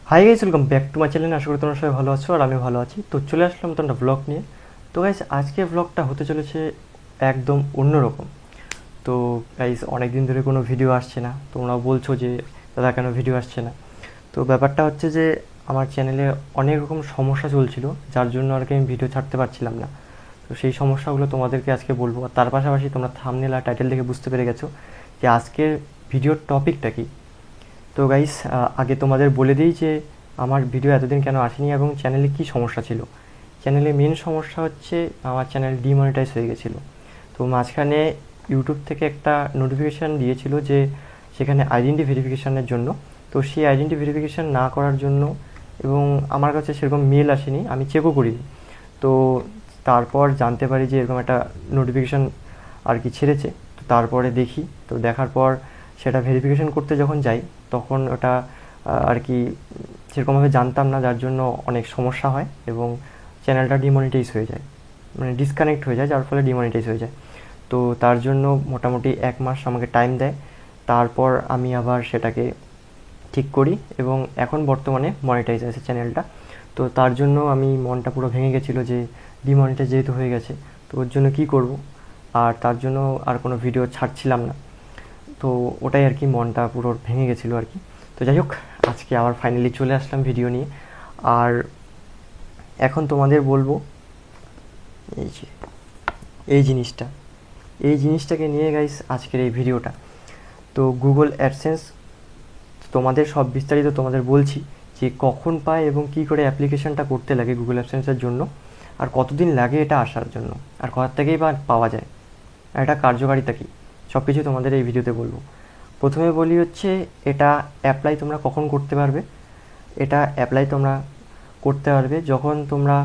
High guys, welcome back to my channel. আশা করি তোমরা সবাই ভালো আছো আর আমি ভালো আছি। তো চলে আসলাম তো একটা ব্লগ নিয়ে। তো গাইস, আজকে ব্লগটা হতে চলেছে একদম অন্যরকম। তো গাইস, অনেক দিন ধরে কোনো ভিডিও আসছে না, তোমরাও বলছো যে দাদা কেন ভিডিও আসছে না। তো ব্যাপারটা হচ্ছে যে আমার চ্যানেলে অনেক রকম সমস্যা চলছিল, যার জন্য আর কি আমি ভিডিও ছাড়তে পারছিলাম না। তো সেই সমস্যাগুলো তোমাদেরকে আজকে বলবো। আর তার পাশাপাশি তোমরা থাম্বনেল আর টাইটেল দেখে বুঝতে পেরে গেছো যে আজকের ভিডিওর টপিকটা কী। তো গাইস, আগে তোমাদের বলে দিই যে আমার ভিডিও এতদিন কেন আসেনি এবং চ্যানেলে কী সমস্যা ছিল। চ্যানেলে মেন সমস্যা হচ্ছে আমার চ্যানেল ডিমনিটাইজ হয়ে গেছিলো। তো মাঝখানে ইউটিউব থেকে একটা নোটিফিকেশান দিয়েছিল যে সেখানে আইডেন্টি ভেরিফিকেশানের জন্য। তো সেই আইডেন্টি ভেরিফিকেশান না করার জন্য, এবং আমার কাছে সেরকম মেল আসেনি, আমি চেকও করিনি। তো তারপর জানতে পারি যে এরকম একটা নোটিফিকেশান আর কি ছেড়েছে। তো তারপরে দেখি, তো দেখার পর সেটা ভেরিফিকেশান করতে যখন যাই তখন ওটা আর কি সেরকমভাবে জানতাম না, যার জন্য অনেক সমস্যা হয় এবং চ্যানেলটা ডিমনিটাইজ হয়ে যায়, মানে ডিসকানেক্ট হয়ে যায়, যার ফলে ডিমনিটাইজ হয়ে যায়। তো তার জন্য মোটামুটি 1 মাস আমাকে টাইম দেয়। তারপর আমি আবার সেটাকে ঠিক করি এবং এখন বর্তমানে মনিটাইজ আছে চ্যানেলটা। তো তার জন্য আমি মনটা পুরো ভেঙে গেছিলো যে ডিমনিটাইজ যেহেতু হয়ে গেছে, তো ওর জন্য কী করব। আর তার জন্য আর কোনো ভিডিও ছাড়ছিলাম না। তো ওটাই আর কি, মনটা পুরো ভেঙে গেছিলো আর কি। তো যাই হোক, আজকে আবার ফাইনালি চলে আসলাম ভিডিও নিয়ে। আর এখন তোমাদের বলবো এই যে এই জিনিসটাকে নিয়ে গাইস আজকের এই ভিডিওটা। তো গুগল অ্যাডসেন্স তোমাদের সব বিস্তারিত তোমাদের বলছি যে কখন পায় এবং কী করে অ্যাপ্লিকেশনটা করতে লাগে গুগল অ্যাডসেন্সের জন্য, আর কতদিন লাগে এটা আসার জন্য, আর কোথা থেকেই বা পাওয়া যায়, আর এটা কার্যকারিতা কী, সব কিছু তোমাদের এই ভিডিওতে বলবো। প্রথমে বলি হচ্ছে এটা অ্যাপ্লাই তোমরা কখন করতে পারবে। এটা অ্যাপ্লাই তোমরা করতে পারবে যখন তোমরা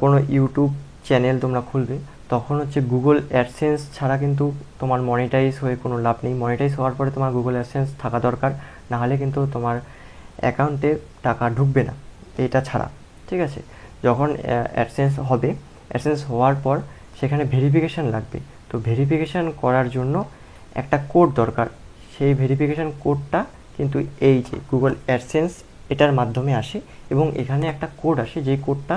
কোনো ইউটিউব চ্যানেল তোমরা খুলবে, তখন হচ্ছে গুগল অ্যাডসেন্স ছাড়া কিন্তু তোমার মনিটাইজ হয়ে কোনো লাভ নেই। মনিটাইজ হওয়ার পরে তোমার গুগল অ্যাডসেন্স থাকা দরকার, নাহলে কিন্তু তোমার অ্যাকাউন্টে টাকা ঢুকবে না এটা ছাড়া। ঠিক আছে, যখন অ্যাডসেন্স হবে, অ্যাডসেন্স হওয়ার পর সেখানে ভেরিফিকেশান লাগবে। তো ভেরিফিকেশান করার জন্য একটা কোড দরকার। সেই ভেরিফিকেশান কোডটা কিন্তু এই যে গুগল অ্যাডসেন্স এটার মাধ্যমে আসে, এবং এখানে একটা কোড আসে, যেই কোডটা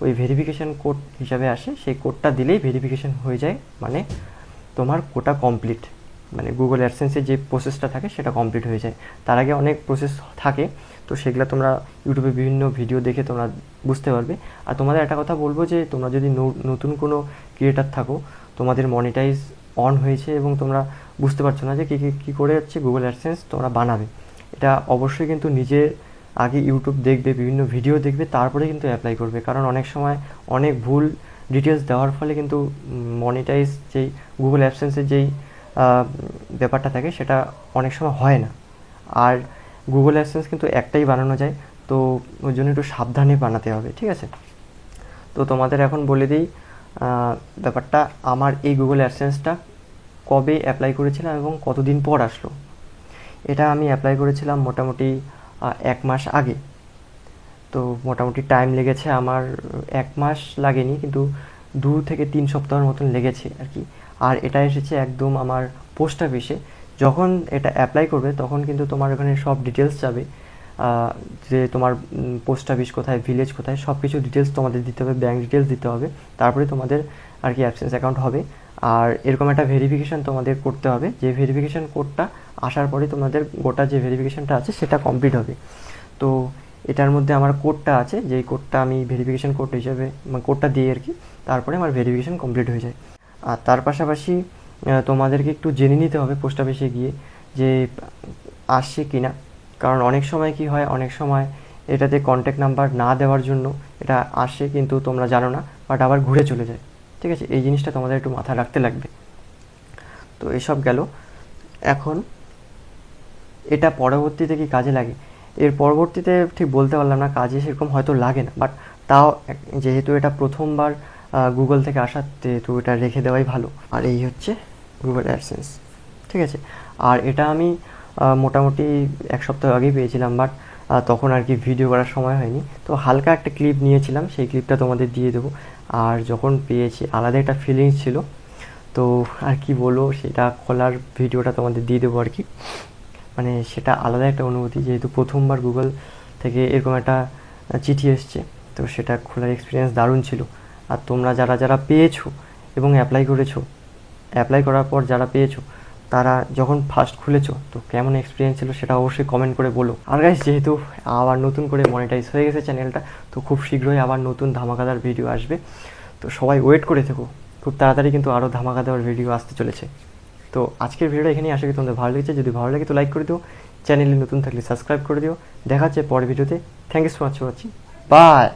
ওই ভেরিফিকেশান কোড হিসাবে আসে। সেই কোডটা দিলেই ভেরিফিকেশান হয়ে যায়, মানে তোমার কোটা কমপ্লিট, মানে গুগল অ্যাডসেন্সের যে প্রসেসটা থাকে সেটা কমপ্লিট হয়ে যায়। তার আগে অনেক প্রসেস থাকে, তো সেগুলো তোমরা ইউটিউবে বিভিন্ন ভিডিও দেখে তোমরা বুঝতে পারবে। আর তোমাদের একটা কথা বলবো যে তোমরা যদি নতুন কোনো ক্রিয়েটার থাকো, তোমাদের মনিটাইজ অন হয়েছে এবং তোমরা বুঝতে পারছো না যে কী করে হচ্ছে গুগল অ্যাডসেন্স তোমরা বানাবে, এটা অবশ্যই কিন্তু নিজের আগে ইউটিউব দেখবে, বিভিন্ন ভিডিও দেখবে, তারপরে কিন্তু অ্যাপ্লাই করবে। কারণ অনেক সময় অনেক ভুল ডিটেলস দেওয়ার ফলে কিন্তু মনিটাইজ যেই গুগল অ্যাডসেন্সের যেই ব্যাপারটা থাকে সেটা অনেক সময় হয় না। আর গুগল অ্যাডসেন্স কিন্তু একটাই বানানো যায়, তো ওই জন্য একটু সাবধানে বানাতে হবে, ঠিক আছে। তো তোমাদের এখন বলে দিই ব্যাপারটা, আমার এই গুগল অ্যাডসেন্সটা কবে অ্যাপ্লাই করেছিলাম এবং কতদিন পর আসলো। এটা আমি অ্যাপ্লাই করেছিলাম মোটামুটি 1 মাস আগে। তো মোটামুটি টাইম লেগেছে আমার, 1 মাস লাগেনি কিন্তু 2 থেকে 3 সপ্তাহের মতন লেগেছে আর কি। আর এটা এসেছে একদম আমার পোস্ট অফিসে। যখন এটা অ্যাপ্লাই করবে তখন কিন্তু তোমার ওখানে সব ডিটেলস যাবে, যে তোমার পোস্ট অফিস কোথায়, ভিলেজ কোথায়, সব কিছু ডিটেলস তোমাদের দিতে হবে, ব্যাঙ্ক ডিটেলস দিতে হবে, তারপরে তোমাদের আর কি অ্যাবসেন্স অ্যাকাউন্ট হবে। আর এরকম একটা ভেরিফিকেশান তোমাদের করতে হবে, যে ভেরিফিকেশান কোডটা আসার পরে তোমাদের গোটা যে ভেরিফিকেশানটা আছে সেটা কমপ্লিট হবে। তো এটার মধ্যে আমার কোডটা আছে, যেই কোডটা আমি ভেরিফিকেশান কোড হিসাবে, মানে কোডটা দিই আর কি, তারপরে আমার ভেরিফিকেশান কমপ্লিট হয়ে যায়। আর তার পাশাপাশি তোমাদেরকে একটু জেনে নিতে হবে পোস্ট অফিসে গিয়ে যে আসছে কি না। কারণ অনেক সময় কি হয়, অনেক সময় এটাতে কন্ট্যাক্ট নাম্বার না দেওয়ার জন্য এটা আসে কিন্তু তোমরা জানো না, বাট আবার ঘুরে চলে যায়। ঠিক আছে, এই জিনিসটা তোমাদের একটু মাথায় রাখতে লাগবে। তো এসব গেল। এখন এটা পরবর্তীতে কি কাজে লাগে, এর পরবর্তীতে ঠিক বলতে পারলাম না, কাজে সেরকম হয়তো লাগে না, বাট তাও যেহেতু এটা প্রথমবার গুগল থেকে আসাতে, তো এটা রেখে দেওয়াই ভালো। আর এই হচ্ছে গুগল অ্যাডসেন্স, ঠিক আছে। আর এটা আমি মোটামুটি 1 সপ্তাহ আগেই পেয়েছিলাম, বাট তখন আর কি ভিডিও করার সময় হয়নি, তো হালকা একটা ক্লিপ নিয়েছিলাম, সেই ক্লিপটা তোমাদের দিয়ে দেবো। আর যখন পেয়েছি আলাদা একটা ফিলিংস ছিল, তো আর কি বলবো, সেটা খোলার ভিডিওটা তোমাদের দিয়ে দেবো আর কি। মানে সেটা আলাদা একটা অনুভূতি, যেহেতু প্রথমবার গুগল থেকে এরকম একটা চিঠি এসছে। তো সেটা খোলার এক্সপিরিয়েন্স দারুণ ছিল। আর তোমরা যারা যারা পেয়েছো এবং অ্যাপ্লাই করেছো, অ্যাপ্লাই করার পর যারা পেয়েছো তারা যখন ফার্স্ট খুলেছো তো কেমন এক্সপিরিয়েন্স ছিল সেটা অবশ্যই কমেন্ট করে বলো। আর গাইস, যেহেতু আবার নতুন করে মনিটাইজ হয়ে গেছে চ্যানেলটা, তো খুব শীঘ্রই আবার নতুন ধামাকাদার ভিডিও আসবে। তো সবাই ওয়েট করে থেকো, খুব তাড়াতাড়ি কিন্তু আরও ধামাকাদার ভিডিও আসতে চলেছে। তো আজকের ভিডিওটা এখানেই, আশা করি তোমাদের ভালো লেগেছে। যদি ভালো লাগে তো লাইক করে দিও, চ্যানেলে নতুন থাকলে সাবস্ক্রাইব করে দিও। দেখা হচ্ছে পরের ভিডিওতে। Thank you so much for watching, by.